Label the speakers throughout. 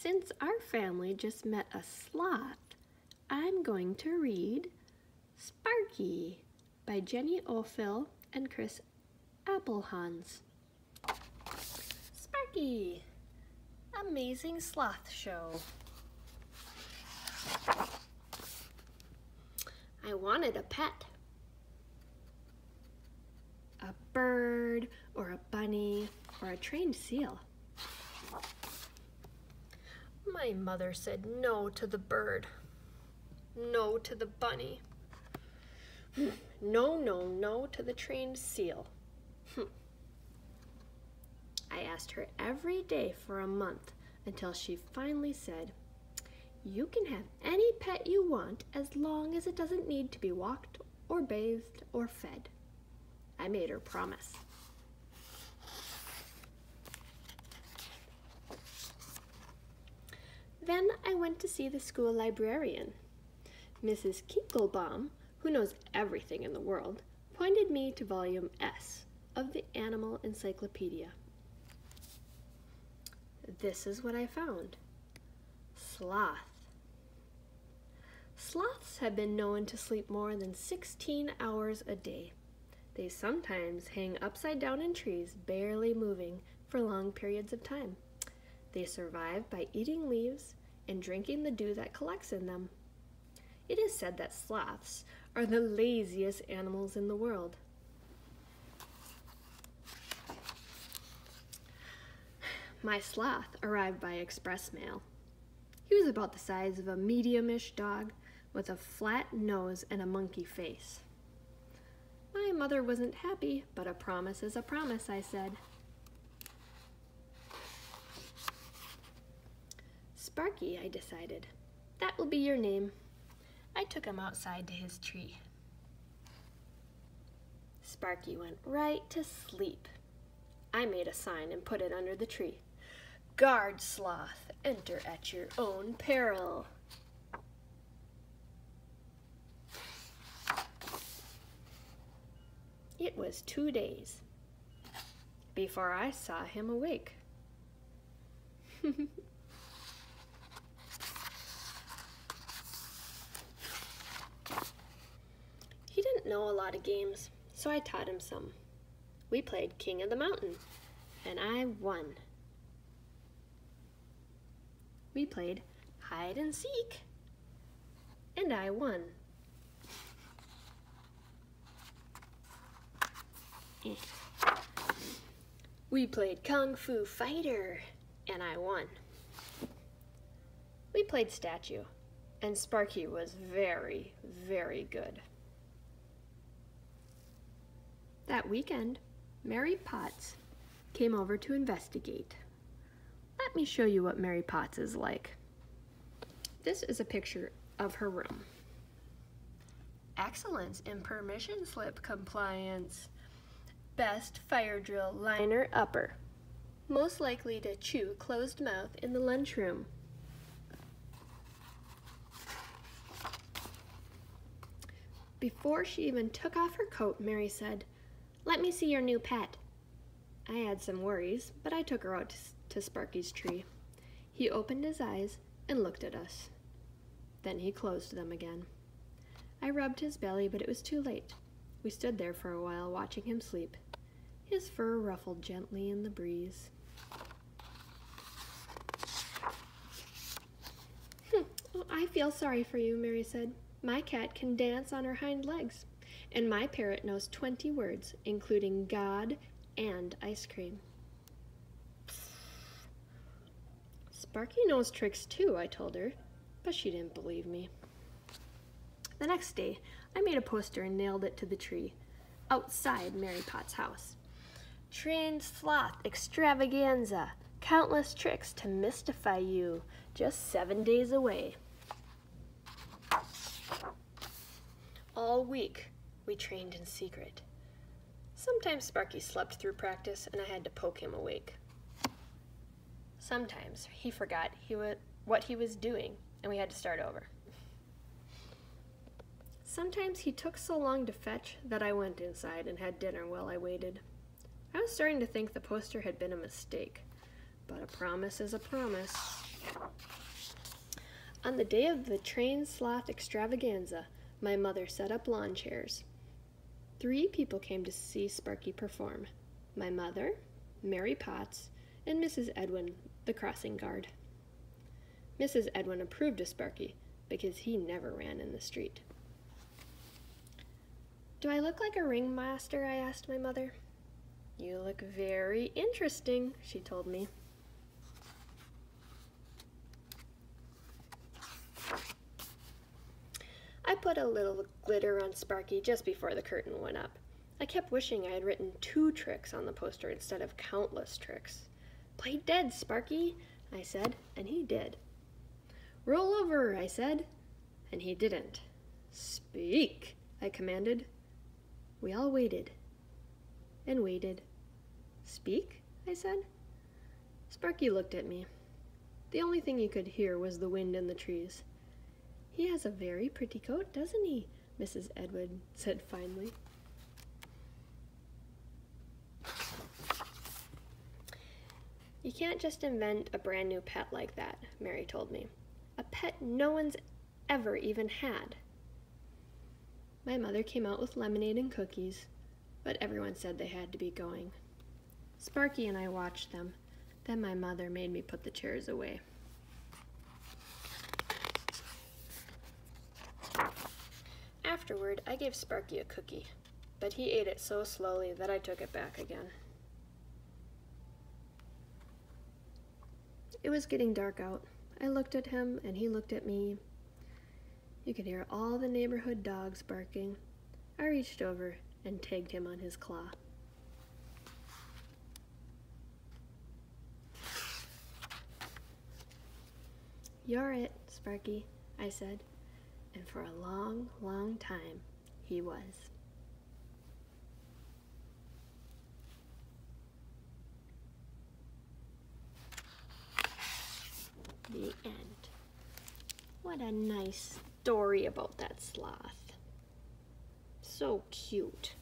Speaker 1: Since our family just met a sloth, I'm going to read Sparky by Jenny Offill and Chris Applehans. Sparky, Amazing Sloth Show. I wanted a pet. A bird, or a bunny, or a trained seal. My mother said no to the bird, no to the bunny, no to the trained seal. I asked her every day for a month until she finally said, "You can have any pet you want as long as it doesn't need to be walked or bathed or fed." I made her promise. Then I went to see the school librarian. Mrs. Kinkelbaum, who knows everything in the world, pointed me to volume S of the Animal Encyclopedia. This is what I found. Sloth. Sloths have been known to sleep more than 16 hours a day. They sometimes hang upside down in trees, barely moving for long periods of time. They survive by eating leaves and drinking the dew that collects in them. It is said that sloths are the laziest animals in the world. My sloth arrived by express mail. He was about the size of a medium-ish dog with a flat nose and a monkey face. My mother wasn't happy, but a promise is a promise, I said. Sparky, I decided. That will be your name. I took him outside to his tree. Sparky went right to sleep. I made a sign and put it under the tree. "Guard sloth, enter at your own peril." It was 2 days before I saw him awake. He didn't know a lot of games, so I taught him some. We played King of the Mountain, and I won. We played hide and seek, and I won. We played Kung Fu Fighter, and I won. We played Statue, and Sparky was very, very good. That weekend, Mary Potts came over to investigate. Let me show you what Mary Potts is like. This is a picture of her room. Excellence in permission slip compliance. Best fire drill liner upper. Most likely to chew closed mouth in the lunchroom. Before she even took off her coat, Mary said, "Let me see your new pet." I had some worries, but I took her out to Sparky's tree. He opened his eyes and looked at us. Then he closed them again. I rubbed his belly, but it was too late. We stood there for a while watching him sleep. His fur ruffled gently in the breeze. Oh, I feel sorry for you, Mary said. My cat can dance on her hind legs, and my parrot knows 20 words, including God and ice cream. Sparky knows tricks too, I told her, but she didn't believe me. The next day, I made a poster and nailed it to the tree, outside Mary Potts' house. Trained Sloth Extravaganza, countless tricks to mystify you, just 7 days away. All week, we trained in secret. Sometimes Sparky slept through practice and I had to poke him awake. Sometimes he forgot what he was doing and we had to start over. Sometimes he took so long to fetch that I went inside and had dinner while I waited. I was starting to think the poster had been a mistake, but a promise is a promise. On the day of the train sloth extravaganza, my mother set up lawn chairs. 3 people came to see Sparky perform: my mother, Mary Potts, and Mrs. Edwin, the crossing guard. Mrs. Edwin approved of Sparky because he never ran in the street. "Do I look like a ringmaster?" I asked my mother. "You look very interesting," she told me. I put a little glitter on Sparky just before the curtain went up. I kept wishing I had written 2 tricks on the poster instead of countless tricks. "Play dead, Sparky," I said, and he did. "Roll over," I said, and he didn't. "Speak," I commanded. We all waited and waited. "Speak?" I said. Sparky looked at me. The only thing he could hear was the wind in the trees. "He has a very pretty coat, doesn't he?" Mrs. Edwin said finally. "You can't just invent a brand new pet like that," Mary told me. "A pet no one's ever even had." My mother came out with lemonade and cookies, but everyone said they had to be going. Sparky and I watched them. Then my mother made me put the chairs away. Afterward, I gave Sparky a cookie, but he ate it so slowly that I took it back again. It was getting dark out. I looked at him, and he looked at me. You could hear all the neighborhood dogs barking. I reached over and tagged him on his claw. "You're it, Sparky," I said, and for a long, long time, he was. The end. What a nice story about that sloth. So cute.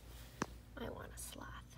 Speaker 1: I want a sloth.